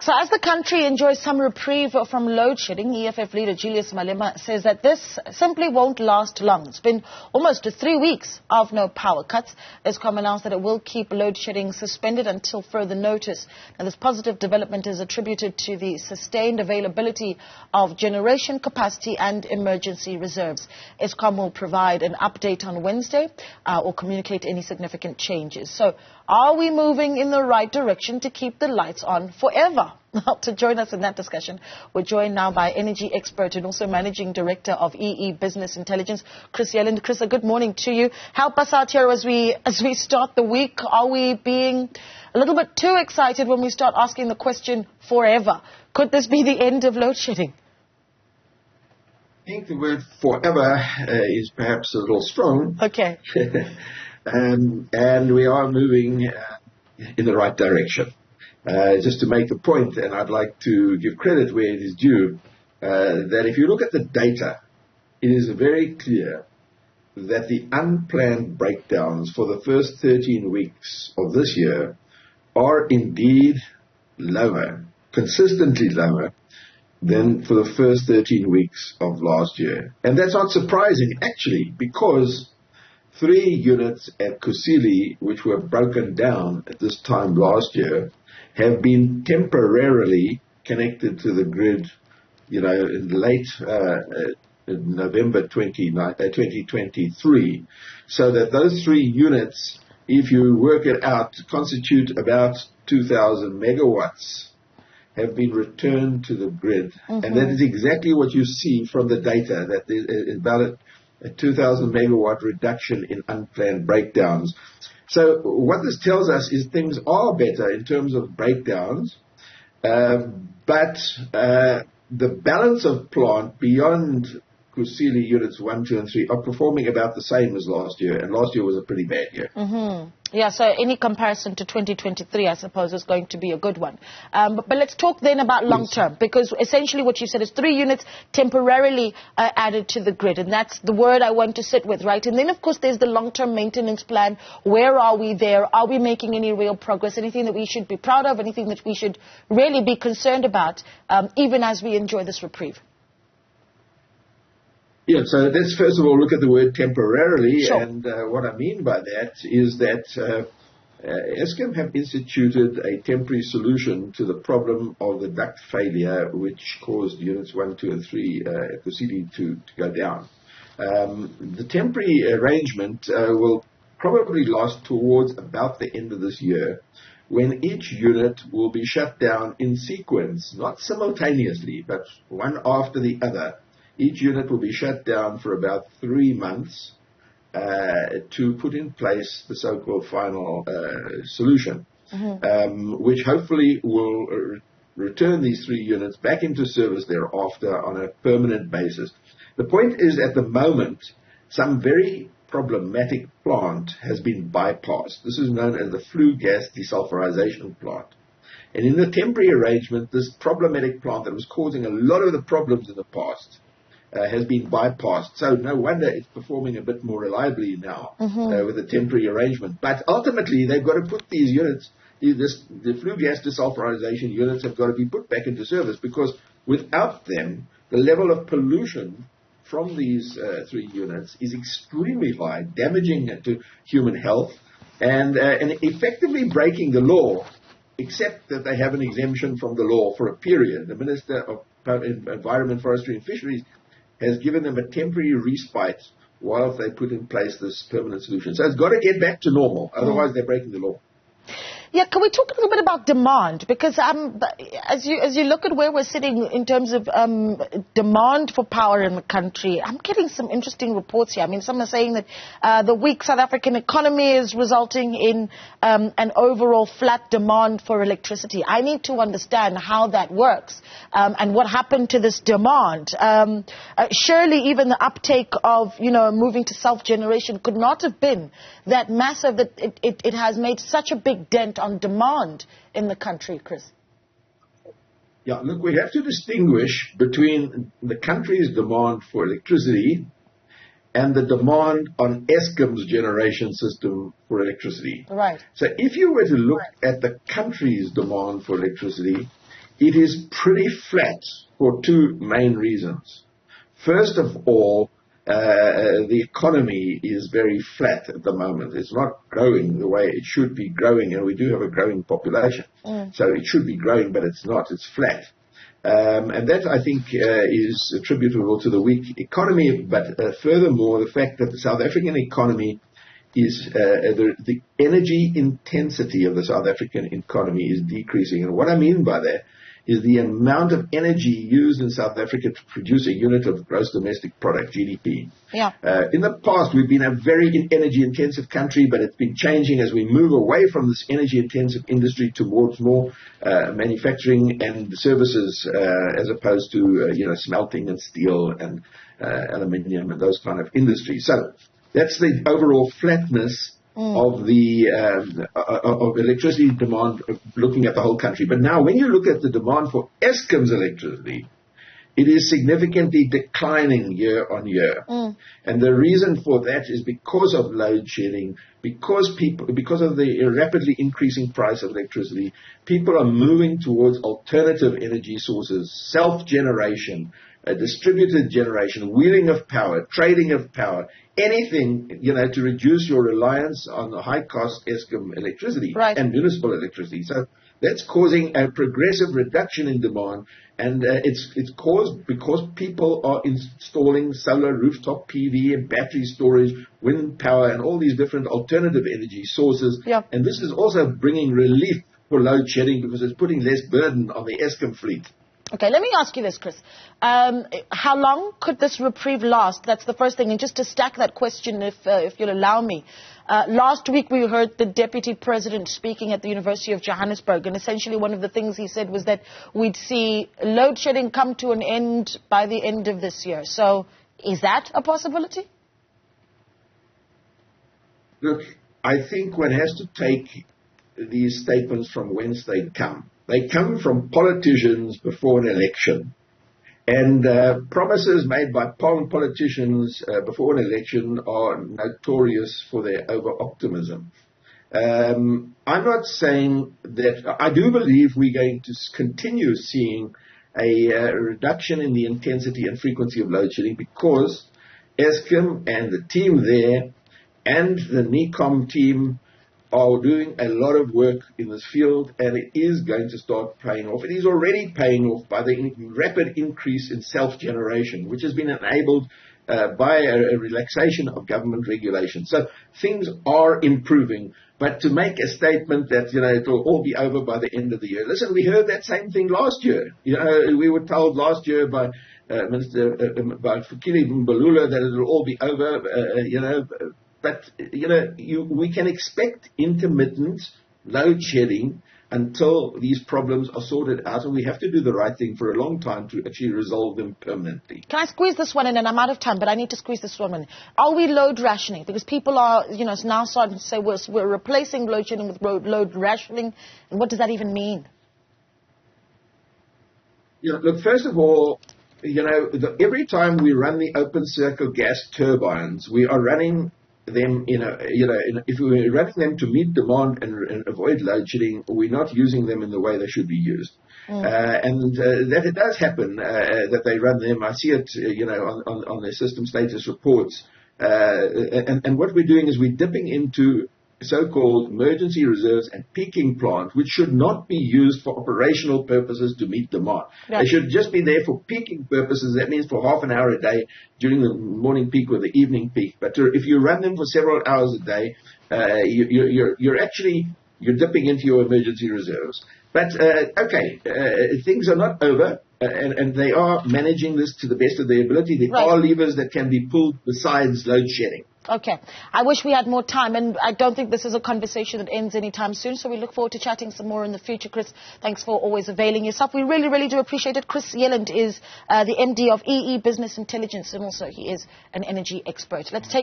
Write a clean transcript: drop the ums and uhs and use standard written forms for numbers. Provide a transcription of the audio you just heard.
So as the country enjoys some reprieve from load shedding, EFF leader Julius Malema says that this simply won't last long. It's been almost 3 weeks of no power cuts. Eskom announced that it will keep load shedding suspended until further notice. Now, this positive development is attributed to the sustained availability of generation capacity and emergency reserves. Eskom will provide an update on Wednesday or communicate any significant changes. So are we moving in the right direction to keep the lights on forever? Now, to join us in that discussion, we're joined now by energy expert and also managing director of EE Business Intelligence, Chris Yelland. Chris, a good morning to you. Help us out here as we start the week. Are we being a little bit too excited when we start asking the question forever? Could this be the end of load shedding? I think the word forever is perhaps a little strong. Okay. And we are moving in the right direction. Just to make a point, and I'd like to give credit where it is due, that if you look at the data, it is very clear that the unplanned breakdowns for the first 13 weeks of this year are indeed lower, consistently lower, than for the first 13 weeks of last year. And that's not surprising, actually, because 3 units at Kusile, which were broken down at this time last year, have been temporarily connected to the grid, in late November 2023, so that those 3 units, if you work it out, constitute about 2,000 megawatts, have been returned to the grid. Mm-hmm. And that is exactly what you see from the data, that there is about a 2,000 megawatt reduction in unplanned breakdowns. So what this tells us is things are better in terms of breakdowns, but the balance of plant beyond Kusile units 1, 2, and 3 are performing about the same as last year, and last year was a pretty bad year. Mm-hmm. Yeah, so any comparison to 2023, I suppose, is going to be a good one. But let's talk then about long-term, because essentially what you said is 3 units temporarily added to the grid, and that's the word I want to sit with, right? And then, of course, there's the long-term maintenance plan. Where are we there? Are we making any real progress? Anything that we should be proud of? Anything that we should really be concerned about, even as we enjoy this reprieve? Yeah, so let's first of all look at the word temporarily, sure. And what I mean by that is that Eskom have instituted a temporary solution to the problem of the duct failure, which caused units 1, 2, and 3 at Kusile to go down. The temporary arrangement will probably last towards about the end of this year, when each unit will be shut down in sequence, not simultaneously, but one after the other. Each unit will be shut down for about 3 months to put in place the so-called final solution, mm-hmm. Which hopefully will return these 3 units back into service thereafter on a permanent basis. The point is, at the moment, some very problematic plant has been bypassed. This is known as the flue gas desulfurization plant. And in the temporary arrangement, this problematic plant that was causing a lot of the problems in the past has been bypassed. So no wonder it's performing a bit more reliably now, mm-hmm. With the temporary arrangement. But ultimately, they've got to put these units, the flue gas desulfurization units have got to be put back into service, because without them, the level of pollution from these 3 units is extremely high, damaging to human health and effectively breaking the law, except that they have an exemption from the law for a period. The Minister of Environment, Forestry and Fisheries has given them a temporary respite while they put in place this permanent solution. So it's got to get back to normal, otherwise they're breaking the law. Yeah, can we talk a little bit about demand? Because as you look at where we're sitting in terms of demand for power in the country, I'm getting some interesting reports here. I mean, some are saying that the weak South African economy is resulting in an overall flat demand for electricity. I need to understand how that works and what happened to this demand. Surely even the uptake of, moving to self-generation could not have been that massive that it has made such a big dent on demand in the country, Chris. Yeah, look, we have to distinguish between the country's demand for electricity and the demand on Eskom's generation system for electricity. Right. So if you were to look at the country's demand for electricity, it is pretty flat for two main reasons. First of all, the economy is very flat at the moment. It's not growing the way it should be growing, and we do have a growing population. So it should be growing, but it's not. It's flat. And that, I think, is attributable to the weak economy, but furthermore, the fact that the South African economy is the energy intensity of the South African economy is decreasing. And what I mean by that is the amount of energy used in South Africa to produce a unit of gross domestic product, GDP. Yeah. In the past, we've been a very energy-intensive country, but it's been changing as we move away from this energy-intensive industry towards more manufacturing and services, as opposed to smelting and steel and aluminium and those kind of industries. So that's the overall flatness of the of electricity demand, looking at the whole country. But now, when you look at the demand for Eskom's electricity, it is significantly declining year on year. And the reason for that is because of load shedding, because of the rapidly increasing price of electricity. People are moving towards alternative energy sources, self-generation, distributed generation, wheeling of power, trading of power, anything, to reduce your reliance on the high-cost Eskom electricity and municipal electricity. So that's causing a progressive reduction in demand, and it's caused because people are installing solar, rooftop PV, and battery storage, wind power, and all these different alternative energy sources. And this is also bringing relief for load shedding because it's putting less burden on the Eskom fleet. Okay, let me ask you this, Chris. How long could this reprieve last? That's the first thing. And just to stack that question, if you'll allow me. Last week we heard the Deputy President speaking at the University of Johannesburg, and essentially one of the things he said was that we'd see load shedding come to an end by the end of this year. So is that a possibility? Look, I think one has to take these statements from whence they come. They come from politicians before an election. And promises made by politicians before an election are notorious for their over-optimism. I'm not saying that I do believe we're going to continue seeing a reduction in the intensity and frequency of load shedding because Eskom and the team there and the NECOM team are doing a lot of work in this field, and it is going to start paying off. It is already paying off by the rapid increase in self-generation, which has been enabled by a relaxation of government regulation. So things are improving. But to make a statement that, it will all be over by the end of the year. Listen, we heard that same thing last year. We were told last year by Minister by Fikile Mbalula that it will all be over, But, we can expect intermittent load shedding until these problems are sorted out, and we have to do the right thing for a long time to actually resolve them permanently. Can I squeeze this one in? And I'm out of time, but I need to squeeze this one in. Are we load rationing? Because people are, now starting to say we're replacing load shedding with load rationing. And what does that even mean? Look, first of all, every time we run the open circle gas turbines, we are running them if we're running them to meet demand and avoid load shedding, we're not using them in the way they should be used. And that it does happen that they run them. I see it, on their system status reports. And what we're doing is we're dipping into so-called emergency reserves and peaking plant, which should not be used for operational purposes to meet demand. They should just be there for peaking purposes. That means for half an hour a day during the morning peak or the evening peak. But if you run them for several hours a day, you're dipping into your emergency reserves. But, things are not over. And they are managing this to the best of their ability. There are levers that can be pulled besides load shedding. Okay. I wish we had more time, and I don't think this is a conversation that ends anytime soon, so we look forward to chatting some more in the future. Chris, thanks for always availing yourself. We really, really do appreciate it. Chris Yelland is the MD of EE Business Intelligence, and also he is an energy expert. Let's take